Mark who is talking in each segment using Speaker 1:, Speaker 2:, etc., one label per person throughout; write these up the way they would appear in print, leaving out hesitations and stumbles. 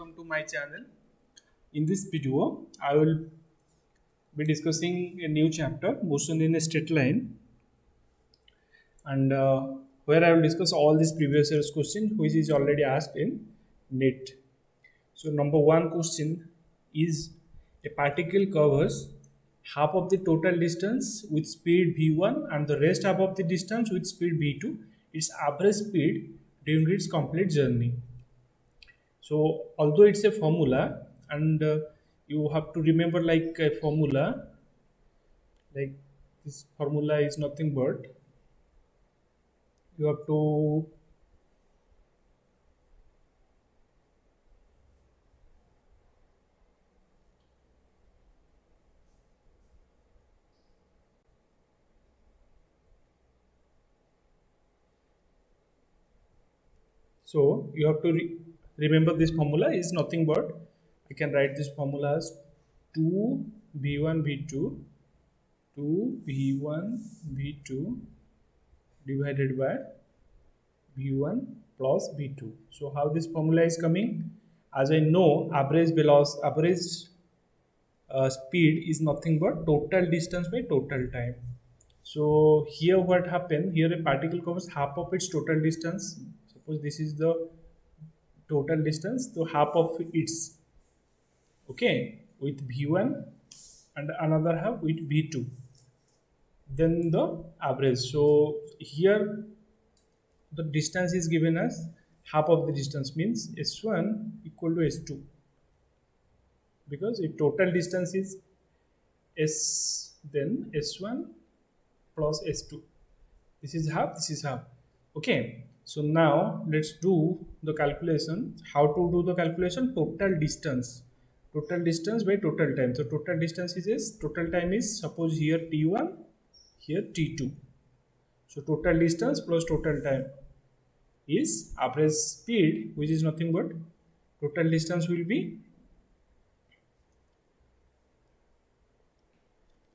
Speaker 1: welcome to my channel. In this video, I will be discussing a new chapter, motion in a straight line, and where I will discuss all these previous year's question which is already asked in NET. So number one question is a particle covers half of the total distance with speed v1 and the rest half of the distance with speed v2. Its average speed during its complete journey. So although it's a formula and you have to remember like a formula, like this formula is nothing but you have to remember this formula is nothing but I can write this formula as 2 v1 v2 2 v1 v2 divided by v1 plus v2. So how this formula is coming? As I know, average velocity, average speed is nothing but total distance by total time. So here what happened? Here a particle covers half of its total distance. Suppose this is the total distance, so half of its, okay, with v1 and another half with v2. Then the average. So here the distance is given as half of the distance, means s1 equal to s2, because if total distance is s, then s1 plus s2, this is half, this is half. Okay, so now let's do the calculation. How to do the calculation? Total distance by total time. So total distance is s, total time is, suppose here t1, here t2. So total distance plus total time is average speed, which is nothing but total distance will be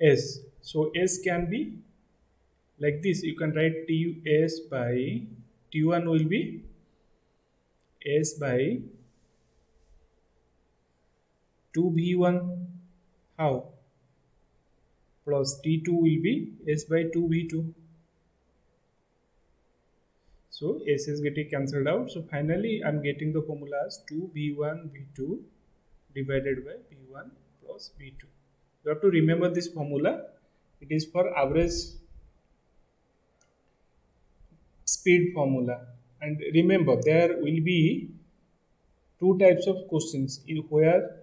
Speaker 1: s. So s can be like this. You can write ts by t1 will be s by 2v1, how, plus t2 will be s by 2v2. So s is getting cancelled out. So finally I'm getting the formula as 2v1 v2 divided by v1 plus v2. You have to remember this formula. It is for average speed formula. And remember, there will be two types of questions in where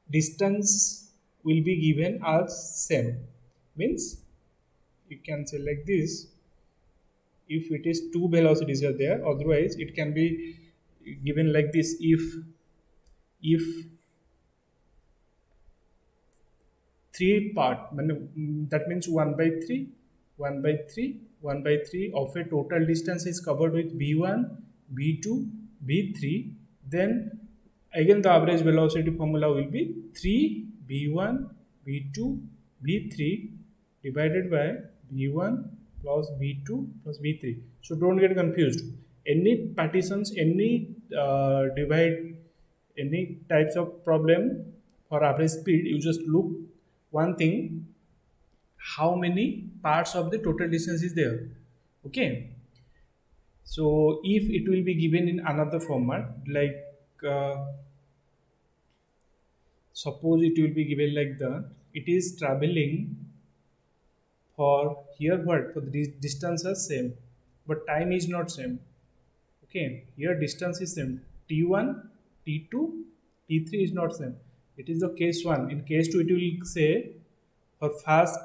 Speaker 1: distance will be given as same. Means you can say like this, if it is two velocities are there, otherwise it can be given like this. If three part, that means 1 by 3 1 by 3 1 by 3 of a total distance is covered with v1 v2 v3, then again the average velocity formula will be 3 v1 v2 v3 divided by v1 plus v2 plus v3. So don't get confused. Any partitions, any divide, any types of problem for average speed, you just look one thing, how many parts of the total distance is there. Okay, so if it will be given in another format, like suppose it will be given like that, it is traveling for here, what, for the distance is same but time is not same. Okay, here distance is same, t1 t2 t3 is not same. It is the case 1. In case 2 it will say for first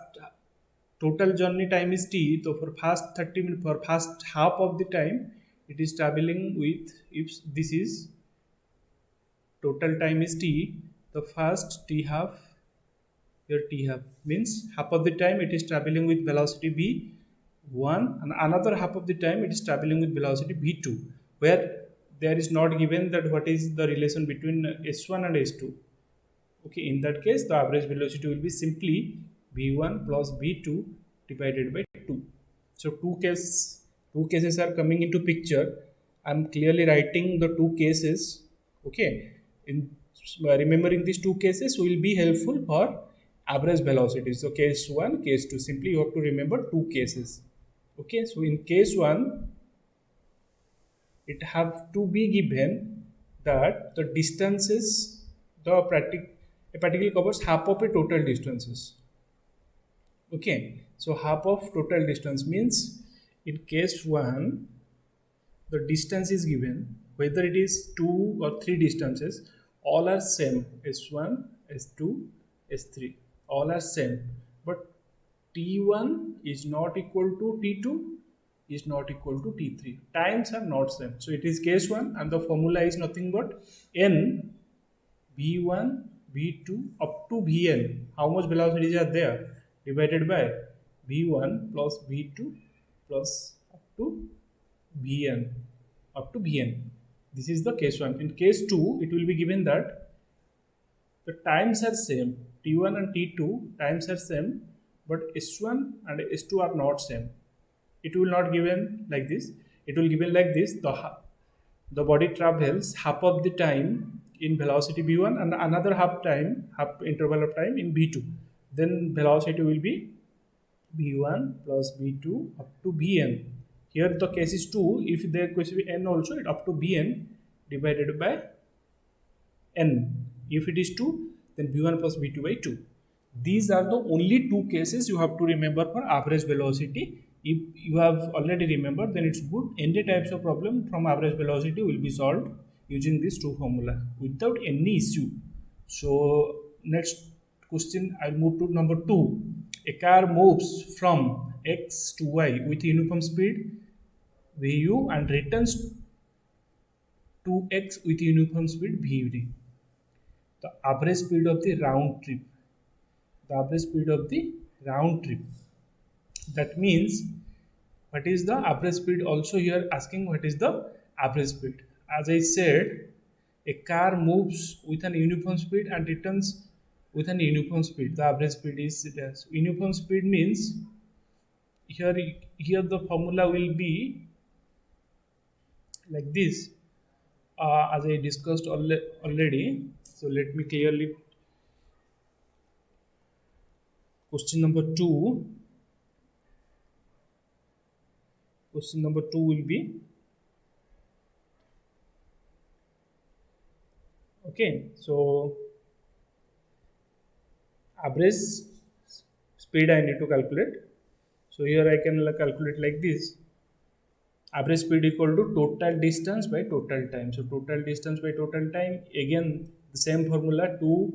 Speaker 1: total journey time is t, so for first 30 minutes, for first half of the time it is traveling with, if this is total time is t, the first t half, here t half means half of the time it is traveling with velocity v1 and another half of the time it is traveling with velocity v2, where there is not given that what is the relation between s1 and s2. Okay, in that case the average velocity will be simply v1 plus v2 divided by 2. So two cases are coming into picture. I'm clearly writing the two cases. Okay, in remembering these two cases will be helpful for average velocity. So case 1, case 2, simply you have to remember two cases. Okay, so in case 1 it have to be given that the distances, a particle covers half of a total distances. Okay, so half of total distance means in case 1 the distance is given, whether it is 2 or 3 distances, all are same, s1, s2, s3, all are same, but t1 is not equal to t2, is not equal to t3, times are not same. So it is case 1 and the formula is nothing but n v1 v2 up to vn, how much velocities are there, divided by v1 plus v2 plus up to vn, up to vn. This is the case 1. In case 2 it will be given that the times are same, t1 and t2 times are same, but s1 and s2 are not same. It will not given like this, it will given like this: the body travels half of the time in velocity v1 and another half interval of time in v2, then velocity will be v1 plus v2 up to vn. Here the case is 2, if there could be n also, it up to vn divided by n. If it is 2, then v1 plus v2 by 2. These are the only two cases you have to remember for average velocity. If you have already remembered, then it's good. Any types of problem from average velocity will be solved using these two formula without any issue. So next question, I'll move to number 2. A car moves from x to y with uniform speed vu and returns to x with uniform speed vd. The average speed of the round trip, the average speed of the round trip, that means what is the average speed, also here asking what is the average speed. As I said, a car moves with an uniform speed and returns with an uniform speed, the average speed is dash. Uniform speed means here, here the formula will be like this, as I discussed already. So let me clearly, question number 2, question number 2 will be, okay, so average speed I need to calculate. So here I can calculate like this: average speed equal to total distance by total time. So total distance by total time, again the same formula, 2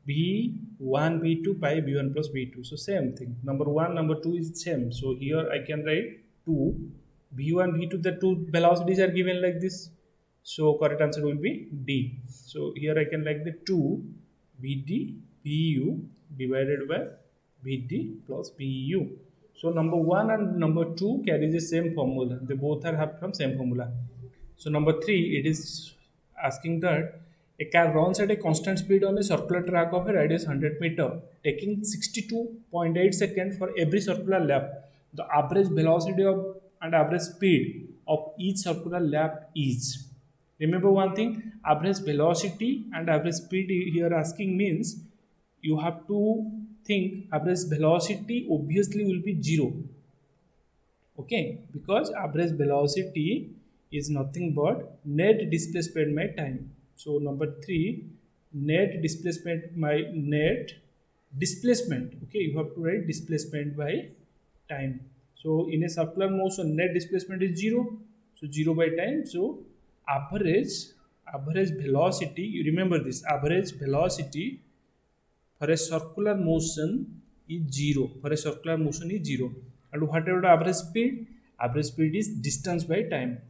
Speaker 1: v1 v2 by v1 plus v2. So same thing, number 1 number 2 is same. So here I can write 2 v1 v2, the two velocities are given like this, so correct answer will be d. So here I can write the 2 vd vu divided by vd plus vu. So number 1 and number 2 carries the same formula, they both are have from same formula. So number 3, it is asking that a car runs at a constant speed on a circular track of a radius 100 meter, taking 62.8 seconds for every circular lap. The average velocity of and average speed of each circular lap is. Remember one thing, average velocity and average speed here asking means you have to think average velocity obviously will be 0. Okay, because average velocity is nothing but net displacement by time. So number 3, net displacement by net displacement. Okay, you have to write displacement by time. So in a circular motion, net displacement is 0, so 0 by time. So average velocity, you remember this, average velocity for a circular motion is 0, for a circular motion is 0. And whatever the average speed is distance by time,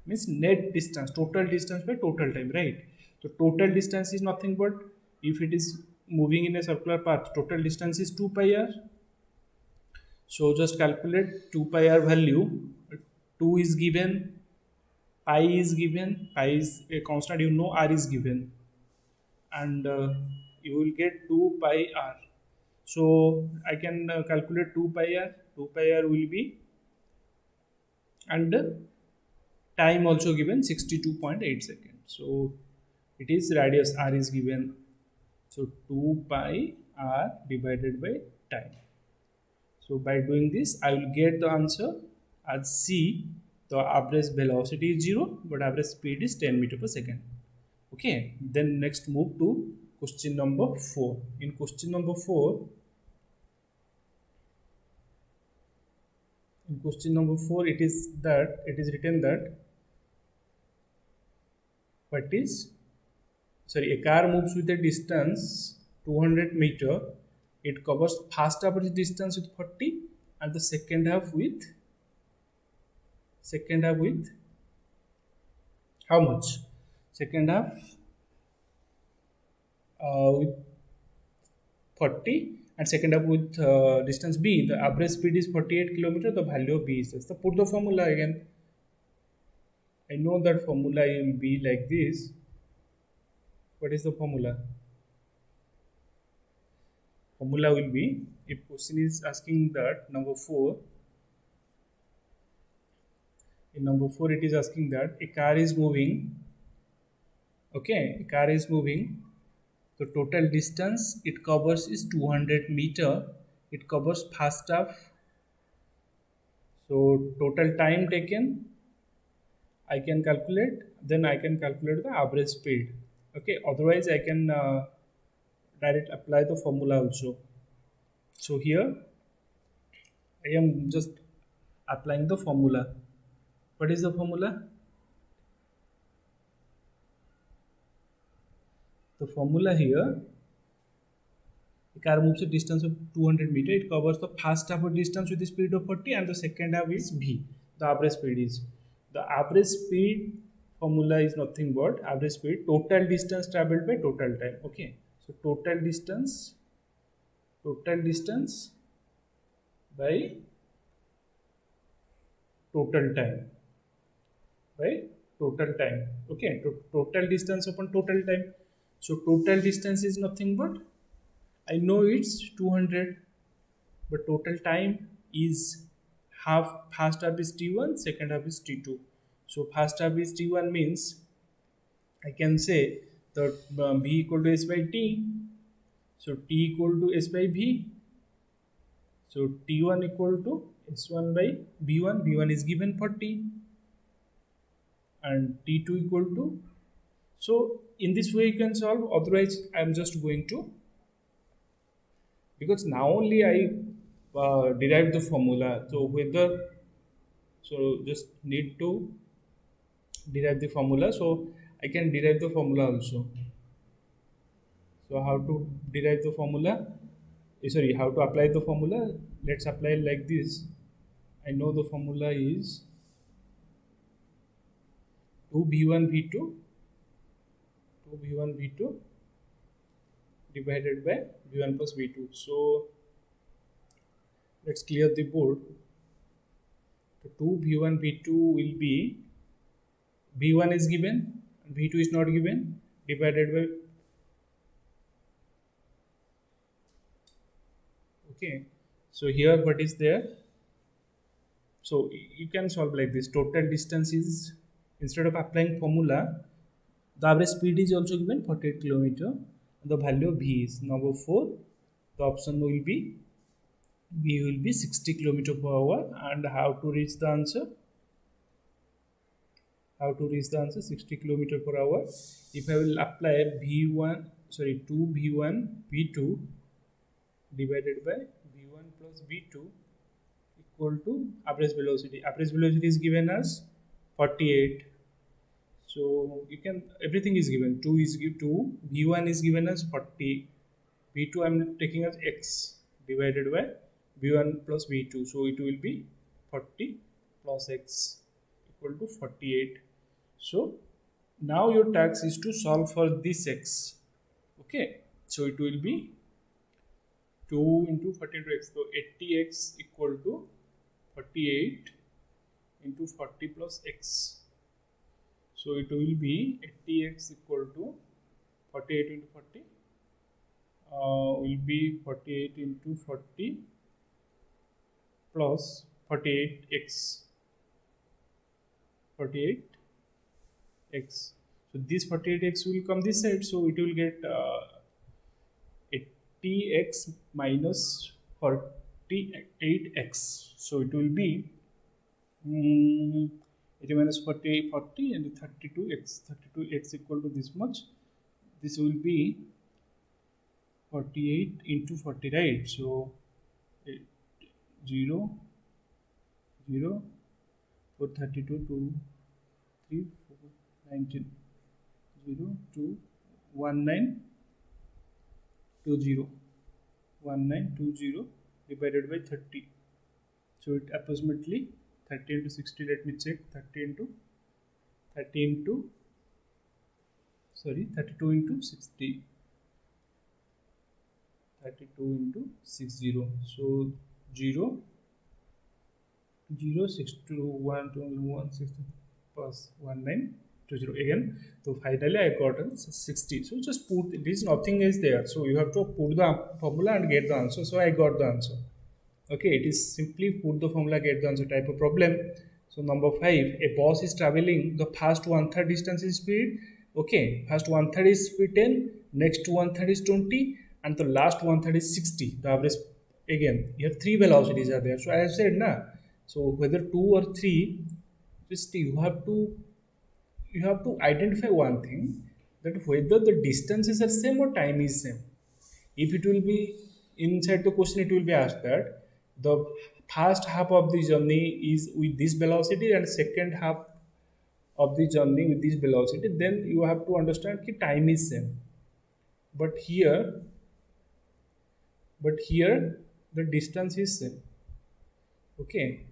Speaker 1: means net distance, total distance by total time, right? So total distance is nothing but, if it is moving in a circular path, total distance is 2 pi r. So just calculate 2 pi r value, 2 is given, pi is given, pi is a constant, you know, r is given, and you will get 2 pi r. So I can calculate 2 pi r, 2 pi r will be, and time also given 62.8 seconds. So it is radius r is given, so 2 pi r divided by time. So by doing this, I will get the answer as c. The average velocity is 0, but average speed is 10 meter per second. Okay, then next move to question number 4. In question number 4, it is written that what is, sorry, a car moves with a distance 200 meter. It covers first half of the distance with 40 and the second half with how much? Second half with 40 and second half with distance b. The average speed is 48 kilometer. The value of b is this. So put the formula again. I know that formula will be like this. What is the formula? Formula will be, if question is asking that number 4, in number 4 it is asking that a car is moving, okay, a car is moving, the total distance it covers is 200 meter. It covers first half, so total time taken I can calculate, then I can calculate the average speed. Okay, otherwise I can direct apply the formula also. So here I am just applying the formula. What is the formula? The formula here, the car moves a distance of 200 meter. It covers the first half of distance with the speed of 40 and the second half is v. The average speed is. The average speed formula is nothing but average speed total distance traveled by total time. Okay. So total distance by total time. By total time. Okay. Total distance upon total time. So total distance is nothing but, I know it's 200, but total time is half. First half is t1, second half is t2. So first half is t1 means I can say that v equal to s by t. So t equal to s by v. So t1 equal to s1 by v1. v1 is given 40 and t2 equal to. So in this way you can solve. Otherwise I am just going to, because now only I derive the formula. So just need to derive the formula. So I can derive the formula also. So how to derive the formula? Sorry, how to apply the formula? Let's apply like this. I know the formula is 2v1 v2 divided by v1 plus v2. So let's clear the board. So 2v1 v2 will be, v1 is given, v2 is not given, divided by, okay. So here what is there? So you can solve like this. Total distance is, instead of applying formula, the average speed is also given 48 kilometer. The value of v is number 4. The option will be, v will be 60 kilometer per hour. And how to reach the answer? 60 kilometer per hour. If I will apply 2v1 v2 divided by v1 plus v2 equal to average velocity. Average velocity is given as 48. So you can, everything is given. 2 is given, 2 v1 is given as 40, v2 I am taking as x divided by v1 plus v2. So it will be 40 plus x equal to 48. So now your task is to solve for this x. Okay, so it will be 2 into 40 into x. So 80x equal to 48 into 40 plus x. So it will be 80x equal to 48 into 40 will be 48 into 40 plus 48x. 48x. So this 48x will come this side, so it will get 80x minus 48x. So it will be 80 minus 40, 40 and 32x. 32x equal to this much. This will be 48 into 40, right? So 0, 0, 4, 32, 2, 3, 4, 19, 0, 2, 1920, 1920 divided by 30. So it approximately 30 into 60, let me check, 30 into, sorry, 32 into 60, 32 into 60. So 0, 0, 6 to 1 to 1, 60 plus 1920 again. So finally I got 60. So just put, this nothing is there. So you have to put the formula and get the answer. So I got the answer. Okay, it is simply put the formula, get the answer type of problem. So number 5, a bus is traveling the first one-third distance is speed. Okay, first one-third is speed 10, next one-third is 20, and the last one-third is 60. The average, again, here 3 velocities are there. So I have said, na, so whether 2 or 3, just you have to identify one thing, that whether the distances are same or time is same. If it will be inside the question, it will be asked that the first half of the journey is with this velocity and second half of the journey with this velocity, then you have to understand that time is same. But here the distance is same. Okay,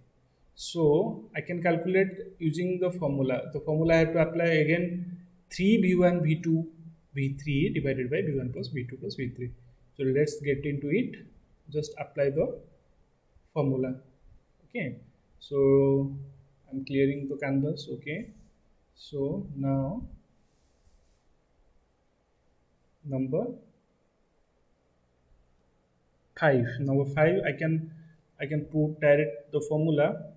Speaker 1: so I can calculate using the formula. The formula I have to apply again, 3v1 v2 v3 divided by v1 plus v2 plus v3. So let's get into it. Just apply the formula. Okay, so I'm clearing the canvas. Okay, so now number 5. Number 5, I can put direct the formula,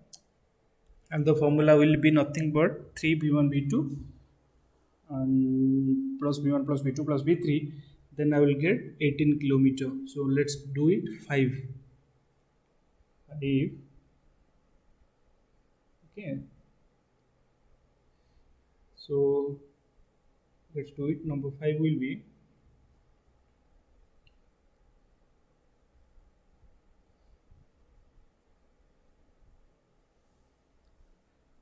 Speaker 1: and the formula will be nothing but 3v1 v2 and plus v1 plus v2 plus v3. Then I will get 18 kilometer. So let's do it. 5. Okay, so let's do it. Number 5 will be,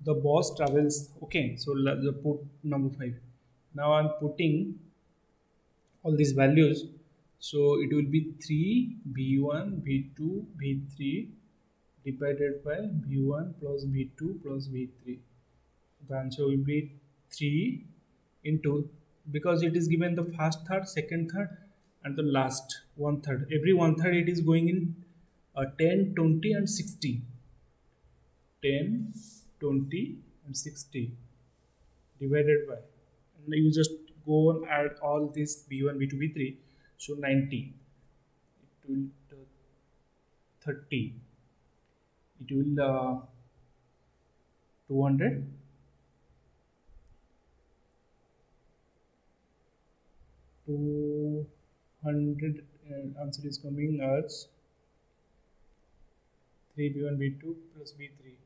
Speaker 1: the bus travels. Okay, so the put number 5. Now I'm putting all these values. So it will be 3 v1 v2 v3 divided by v1 plus v2 plus v3. The answer will be 3 into, because it is given the first third, second third, and the last one third. Every one third it is going in 10, 20 and 60. 10, 20 and 60 divided by, and you just go and add all these b1 b2 b3. So 90, it will 30, it will 200, 200, answer is coming as 3 v1 v2 plus v3,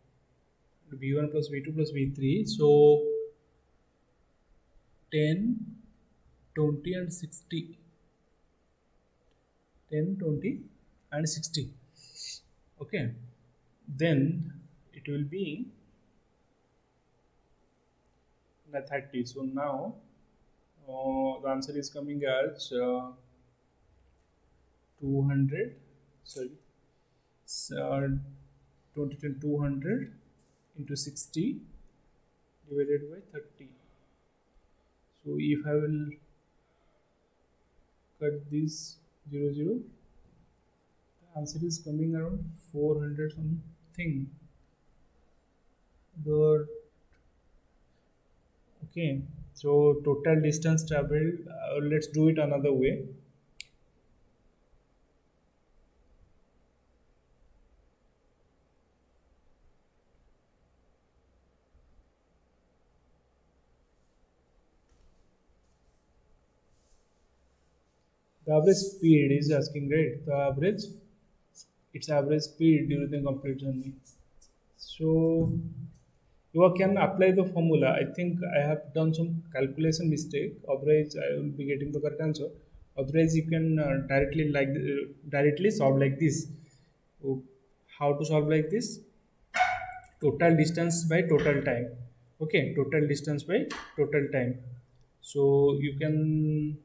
Speaker 1: v1 plus v2 plus v3. So 10, 20 and 60, 10, 20 and 60. Okay, then it will be 30. So now the answer is coming as 200, sorry, 20 and 200 into 60 divided by 30. So if I will cut this 0, 0, the answer is coming around 400 something. Okay, so total distance traveled, let's do it another way. The average speed is asking, right? The average, its average speed during the complete journey. So you can apply the formula. I think I have done some calculation mistake. Otherwise, I will be getting the correct answer. Otherwise, you can directly solve like this. So, how to solve like this? Total distance by total time. Okay, total distance by total time. So you can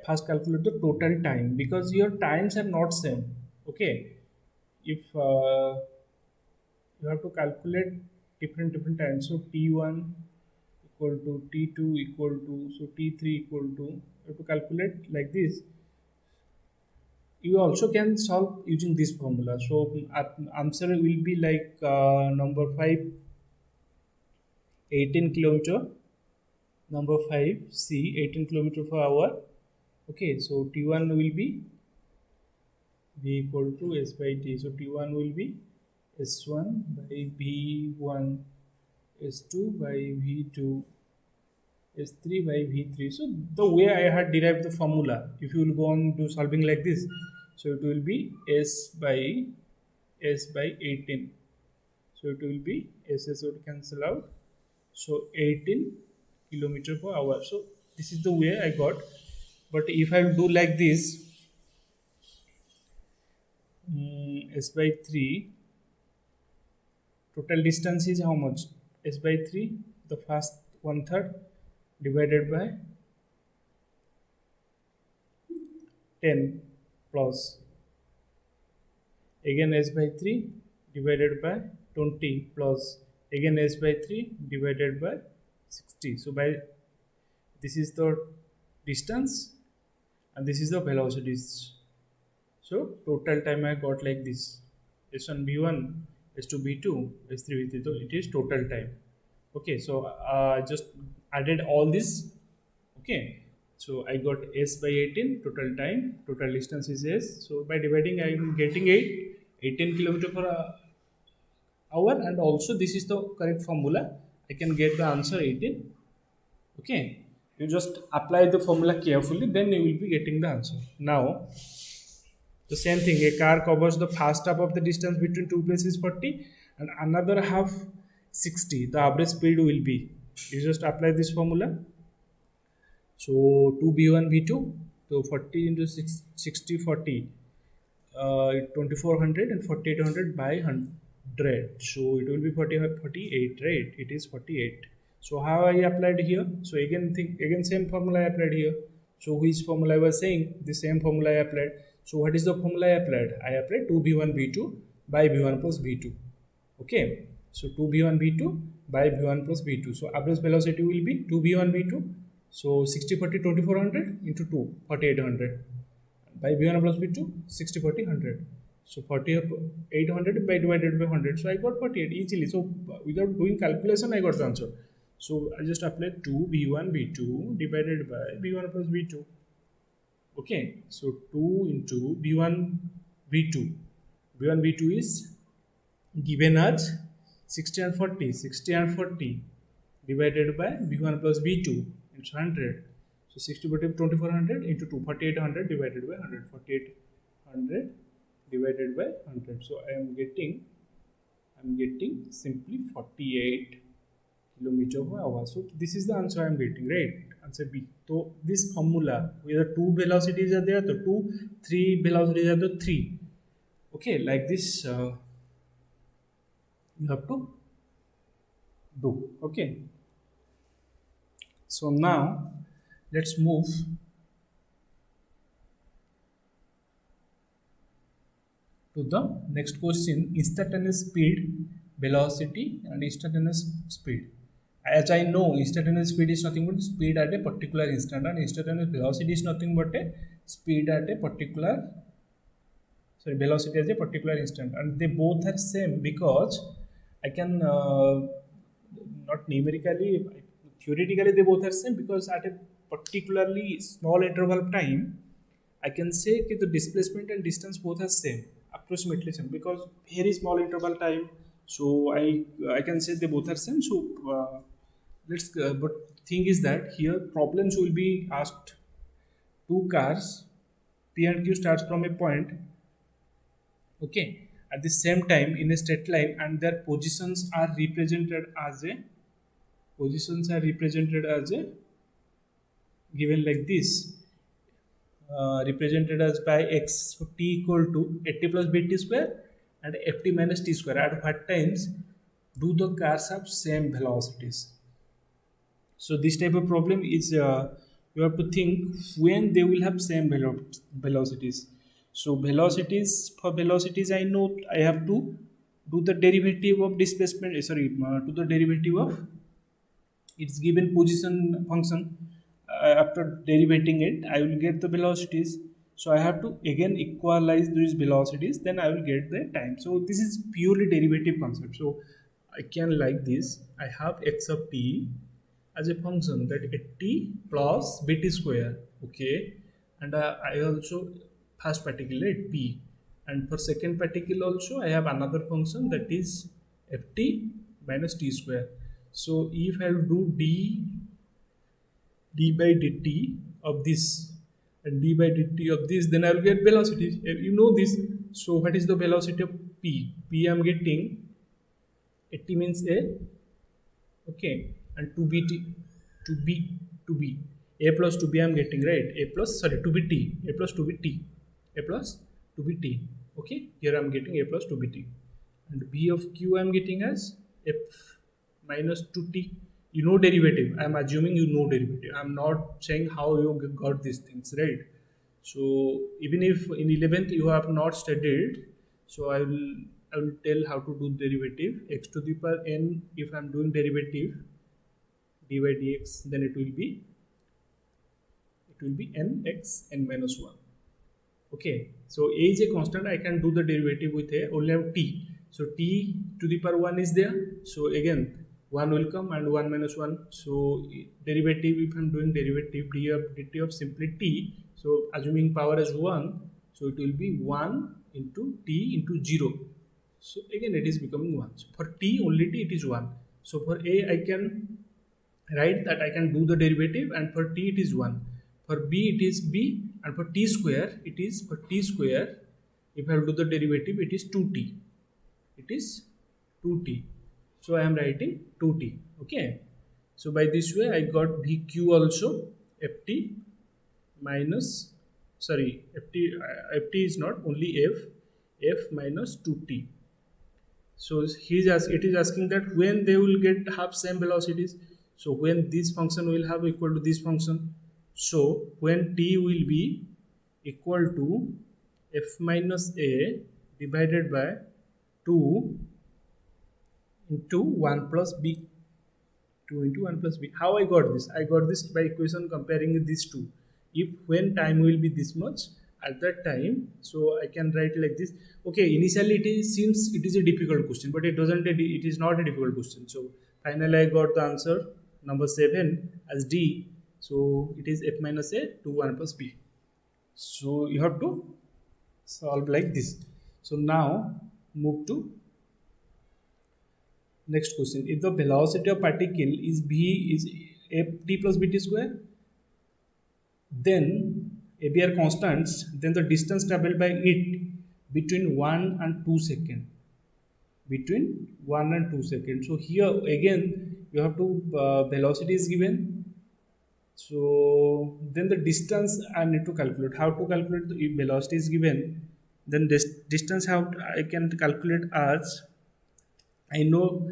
Speaker 1: first calculate the total time because your times are not same. Okay, if you have to calculate different times, so t1 equal to t2 equal to, so t3 equal to, you have to calculate like this. You also can solve using this formula. So answer will be like number 5, 18 kilometer. Number 5 c, 18 kilometer per hour. Okay, so t1 will be v equal to s by t. So t1 will be s1 by v1, s2 by v2, s3 by v3. So the way I had derived the formula, if you will go on to solving like this, so it will be s by 18. So it will be s would cancel out. So 18 kilometer per hour. So this is the way I got. But if I do like this, s by 3, total distance is how much? S by 3, the first one third divided by 10 plus, again s by 3 divided by 20 plus, again s by 3 divided by 60. So by this is the distance and this is the velocities. So total time I got like this: s1 b1, s2 b2, s3 b3. So it is total time. Okay, so just added all this. Okay, so I got s by 18 total time. Total distance is s. So by dividing, I am getting 18 kilometer per hour, and also this is the correct formula. I can get the answer 18. Okay, you just apply the formula carefully, then you will be getting the answer. Now the same thing, a car covers the first half of the distance between two places 40 and another half 60. The average speed will be, you just apply this formula. So 2b1 v2, so 40 into 6, 60 40, 2400 and 4800 by 100. So it will be 48, right? It is 48. So how I applied here? So again same formula I applied here. So which formula I was saying? The same formula I applied. So what is the formula I applied? I applied 2b1 v2 by v1 plus v2. Okay, so 2b1 v2 by v1 plus v2. So average velocity will be 2b1 v2. So 60 40 2400 into 2 4800 by v1 plus v2 60 40 100. So 4800 by divided by 100. So I got 48 easily. So without doing calculation, I got the answer. So I just applied 2 v1 v2 divided by v1 plus v2. Okay, so 2 into v1 v2. v1 v2 is given as 60 and 40. 60 and 40 divided by v1 plus v2 into 100. So 60 by 2400 into 2, 4800 divided by 100. 4800 divided by 100. So I am getting simply 48 kilometer per hour. So this is the answer I am getting, right? Answer B. So this formula, whether two velocities are there, the 2, 3 velocities are the 3. Okay, like this you have to do. Okay. So now let's move to the next question: instantaneous speed, velocity, and instantaneous speed. As I know, instantaneous speed is nothing but speed at a particular instant, and instantaneous velocity is nothing but a speed at a particular, sorry, velocity at a particular instant, and they both are same because I can not numerically, theoretically they both are same because at a particularly small interval of time, I can say that the displacement and distance both are same, approximately same, because very small interval time. So I can say they both are same. So let's but thing is that here problems will be asked two cars P and Q starts from a point, okay, at the same time in a straight line, and their positions are represented as a given like this, represented as by x, so t equal to 80 plus bt square and ft minus t square. At what times do the cars have same velocities? So this type of problem is, you have to think when they will have same velocities. So velocities I know I have to do the derivative of displacement, to the derivative of its given position function. After derivating it I will get the velocities, so I have to again equalize these velocities, then I will get the time. So this is purely derivative concept. So I can like this, I have x of t as a function that t plus bt square, okay, and I also first particle right p, and for second particle also I have another function that is ft minus t square. So if I do d by dt of this and d by dt of this, then I will get velocity. You know this. So what is the velocity of p? P I am getting 80 means a, okay, and 2bt, to b, to b, a plus 2b I am getting, right, a plus, sorry, 2bt, a plus 2bt, a plus 2bt, okay, here I am getting a plus 2bt, and b of q I am getting as f minus 2t. You know derivative, I am assuming you know derivative, I am not saying how you got these things, right? So even if in 11th you have not studied, so I will tell how to do derivative. X to the power n, if I am doing derivative dy dx, then it will be nx n minus 1. Okay, so a is a constant, I can do the derivative with a only have t, so t to the power 1 is there, so again 1 will come and 1 minus 1. So derivative, if I'm doing derivative dt of simply t, so assuming power as 1, so it will be 1 into t into 0, so again it is becoming 1. So for t only t it is 1. So for a I can write that I can do the derivative, and for t it is 1, for b it is b, and for t square it is, for t square if I will do the derivative it is 2t, it is 2t, so I am writing 2t, okay. So by this way I got vq also, ft minus, sorry, ft is not only f minus 2t. So it is asking that when they will get have same velocities. So when this function will have equal to this function. So when t will be equal to f minus a divided by 2 into 1 plus b. 2 into 1 plus b. How I got this? I got this by equation comparing these two. If when time will be this much, at that time, so I can write like this. Okay, initially seems it is a difficult question, but it is not a difficult question. So finally I got the answer number 7 as D. So it is f minus a to 1 plus b. So you have to solve like this. So now move to next question. If the velocity of particle is v is f t plus bt square, then if we are constants, then the distance traveled by it between 1 and 2 seconds. Between 1 and 2 seconds. So here again you have to velocity is given. So then the distance I need to calculate. How to calculate? If velocity is given, then this distance how I can calculate as, I know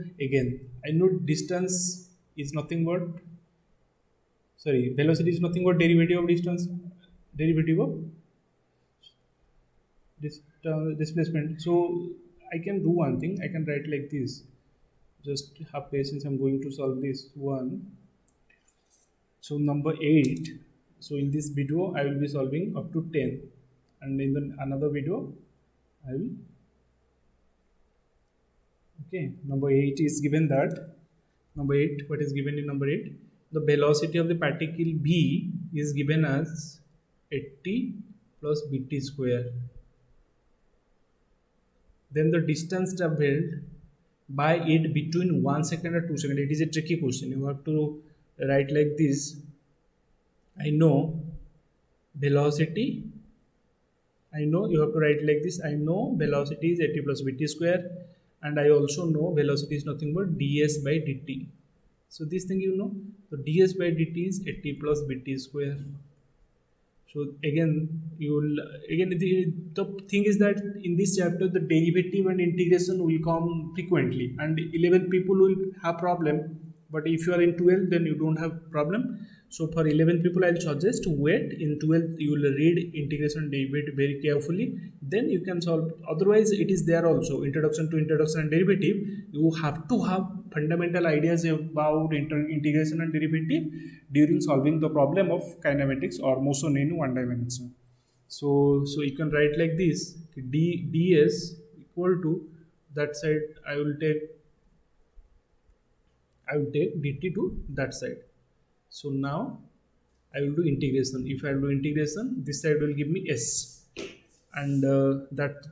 Speaker 1: distance is nothing but, sorry, velocity is nothing but derivative of distance, derivative of displacement. So I can do one thing, I can write like this, just have patience, I'm going to solve this one. So number 8, so in this video I will be solving up to 10, and in the another video I will, okay, number 8 is given that, number 8, what is given in number 8? The velocity of the particle b is given as 80 plus bt square. Then the distance traveled by it between 1 second or 2 seconds. It is a tricky question. You have to write like this. I know velocity, I know you have to write like this. I know velocity is at plus vt square, and I also know velocity is nothing but ds by dt. So this thing you know. So ds by dt is at plus vt square. So again, you will again the thing is that in this chapter the derivative and integration will come frequently, and 11 people will have problem. But if you are in 12, then you don't have problem. So for 11 people, I'll suggest wait. In 12, you will read integration and derivative very carefully. Then you can solve. Otherwise, it is there also introduction to introduction and derivative. You have to have fundamental ideas about integration and derivative during solving the problem of kinematics or motion in one dimension. So you can write like this: ds equal to that side. I will take dt to that side. So now I will do integration. If I do integration, this side will give me s, and that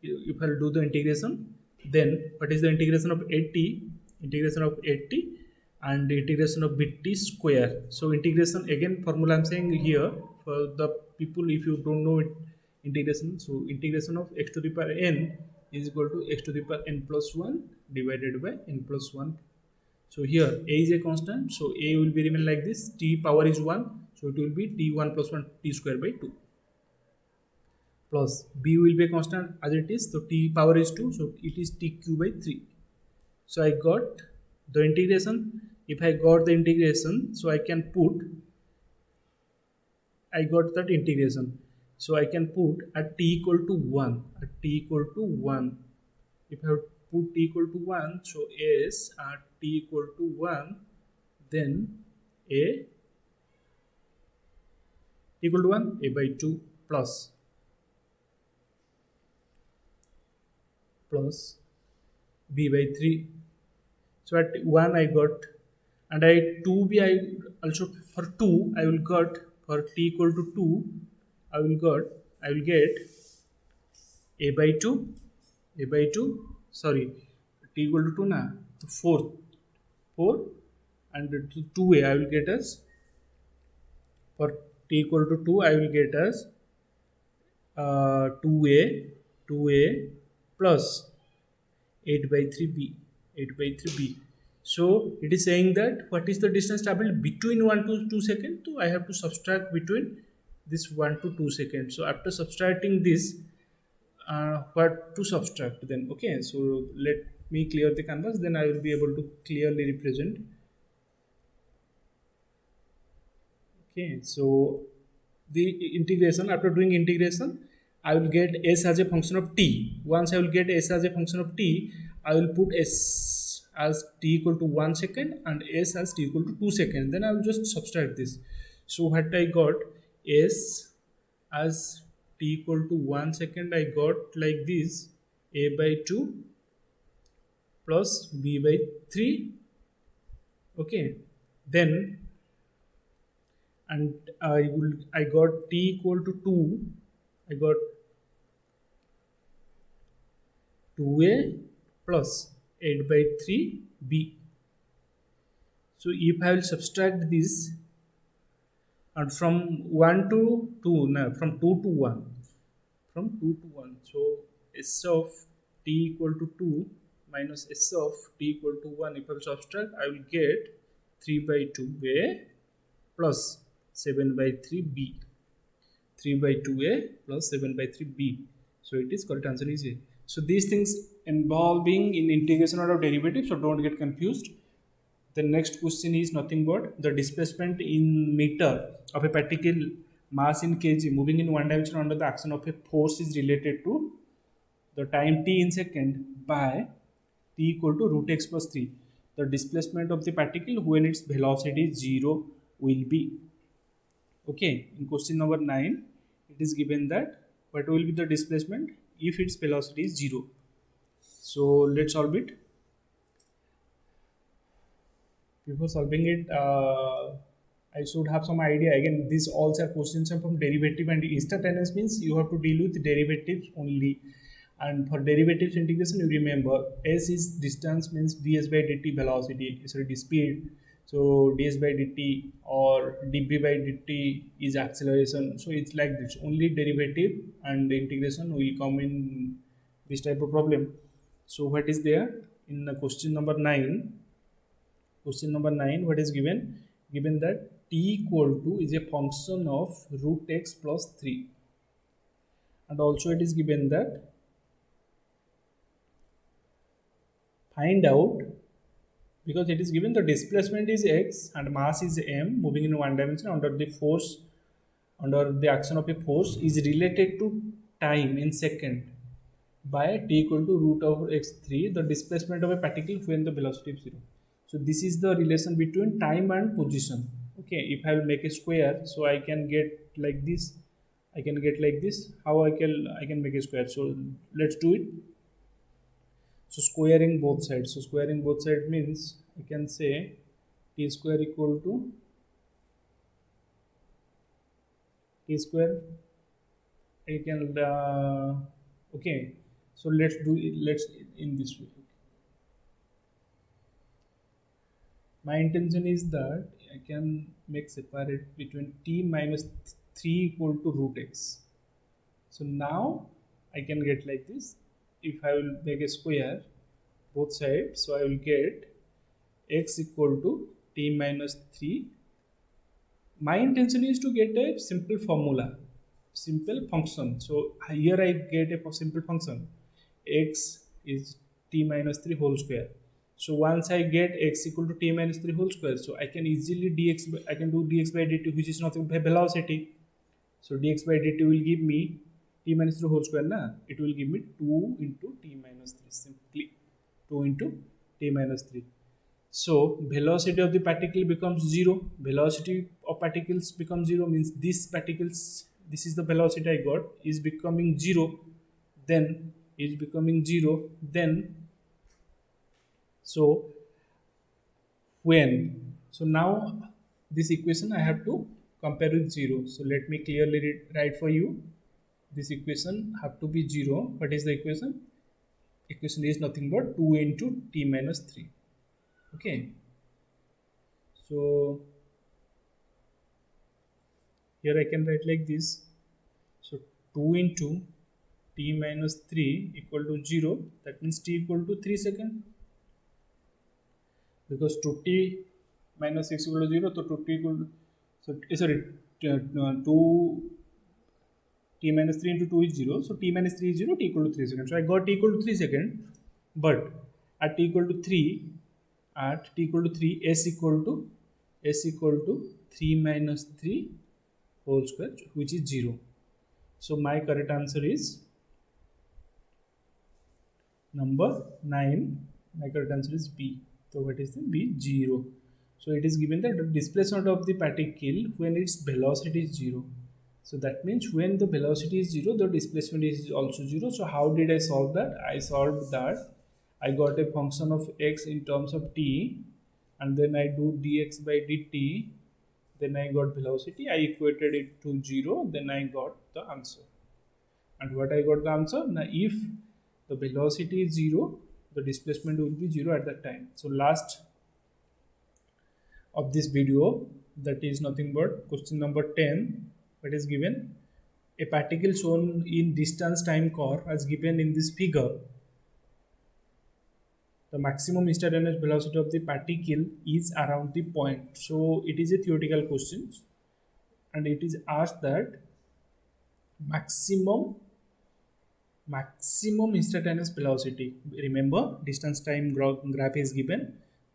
Speaker 1: if I will do the integration, then what is the integration of 80? Integration of 80 and integration of bt square. So integration again formula I'm saying here for the people if you don't know it, integration. So integration of x to the power n is equal to x to the power n plus 1 divided by n plus 1. So here a is a constant, so a will be remain like this. T power is 1, so it will be t1 plus 1 t square by 2, plus b will be a constant as it is, so t power is 2, so it is tq by 3. So I got the integration. If I got the integration, so I can put, I got that integration, so I can put at t equal to 1, at t equal to 1. If I put t equal to 1, so s at t equal to 1, then a equal to 1, a by 2 plus b by 3. So at 1 I got, and I 2b I also, for 2 I will got, for t equal to 2 I will get a by 2, sorry, t equal to 2 na, so 4, and 2a I will get as, for t equal to 2 I will get as 2a plus 8 by 3b. So it is saying that what is the distance traveled between 1 to 2 seconds. So I have to subtract between this 1 to 2 seconds. So after subtracting this, what to subtract then? Okay, so let me clear the canvas, then I will be able to clearly represent. Okay, so the integration, after doing integration, I will get s as a function of t. Once I will get s as a function of t, I will put s as t equal to 1 second and s as t equal to 2 seconds. Then I will just subtract this. So what I got, s as t equal to 1 second, I got like this, a by 2 plus b by 3. Okay, then, and I got t equal to 2, I got 2a plus 8 by 3b. So if I will subtract this, and from 1 to 2, no, from 2 to 1, so s of t equal to 2 minus s of t equal to 1, if I will subtract, I will get 3 by 2a plus 7 by 3b. 3 by 2a plus 7 by 3b. So it is correct answer is A. So these things involving in integration or derivative, so don't get confused. The next question is nothing but the displacement in meter of a particle mass in kg moving in one dimension under the action of a force is related to the time t in second by t equal to root x plus 3. The displacement of the particle when its velocity 0 will be. Okay, in question number 9, it is given that what will be the displacement if its velocity is 0. So let's solve it. Before solving it, I should have some idea. Again, these all are questions are from derivative and instantaneous, means you have to deal with derivatives only. And for derivatives integration, you remember s is distance, means ds by dt velocity, sorry, the speed. So ds by dt or dv by dt is acceleration. So it's like this. Only derivative and the integration will come in this type of problem. So what is there in the question number 9? Question number 9, what is given? Given that t equal to is a function of root x plus 3, and also it is given that find out, because it is given the displacement is x and mass is m moving in one dimension under the force, under the action of a force is related to time in second by t equal to root over x3, the displacement of a particle when the velocity is 0. So this is the relation between time and position. Okay, if I will make a square, so I can get like this, I can get like this. How I can make a square? So let's do it. So squaring both sides. So squaring both sides means I can say t square equal to t square. I can okay. So let's do it. Let's in this way. My intention is that I can make separate between t minus 3 equal to root x. So now I can get like this. If I will make a square both sides, so I will get x equal to t minus 3. My intention is to get a simple formula, simple function. So here I get a simple function, x is t minus 3 whole square. So once I get x equal to t minus 3 whole square, so I can easily I can do dx by dt, which is nothing but velocity. So dx by dt will give me t minus 3 whole square, na? It will give me 2 into t minus 3, simply 2 into t minus 3. So velocity of the particle becomes 0. Velocity of particles becomes 0 means this particles, this is the velocity I got, is becoming 0. Then is becoming 0. Then so when, so now this equation I have to compare with 0. So let me clearly write for you. This equation have to be 0. What is the equation? Equation is nothing but 2 into t minus 3. Okay. So here I can write like this. So 2 into t minus 3 equal to 0. That means t equal to 3 seconds. Because 2t minus 6 equal to 0, so 2t equal to, so sorry, 2 t minus 3 into 2 is 0, so t minus 3 is 0, t equal to 3 seconds. So I got t equal to 3 seconds, but at t equal to 3, at t equal to 3, s equal to 3 minus 3 whole square, which is 0. So my correct answer is number 9. My correct answer is B. So what is the B? 0. So it is given that the displacement of the particle when its velocity is 0. So that means when the velocity is 0, the displacement is also 0. So how did I solve that? I solved that. I got a function of x in terms of t, and then I do dx by dt. Then I got velocity. I equated it to 0. Then I got the answer. And what I got the answer? Now if the velocity is 0, the displacement will be 0 at that time. So last of this video, that is nothing but question number 10. What is given? A particle shown in distance time curve as given in this figure. The maximum instantaneous velocity of the particle is around the point. So it is a theoretical question, and it is asked that maximum instantaneous velocity. Remember, distance time graph is given.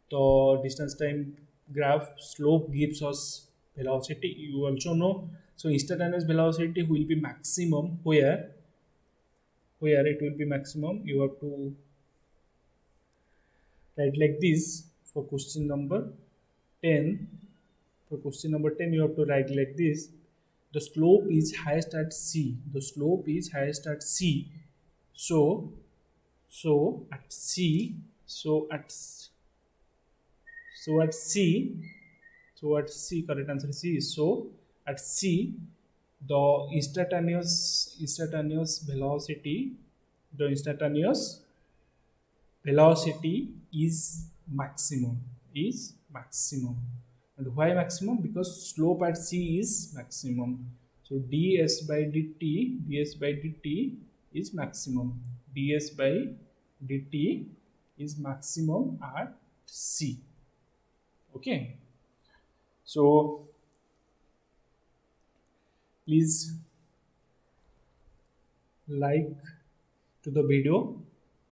Speaker 1: The distance time graph slope gives us velocity. You also know. So instantaneous velocity will be maximum where it will be maximum. You have to write like this for question number 10. For question number 10, you have to write like this. The slope is highest at C. The slope is highest at C. So at C, so at C, correct answer is C. So at C, the instantaneous velocity, is maximum. maximum. And why maximum? Because slope at C is maximum. So ds by dt is maximum. ds by dt is maximum at C. Okay. So please like to the video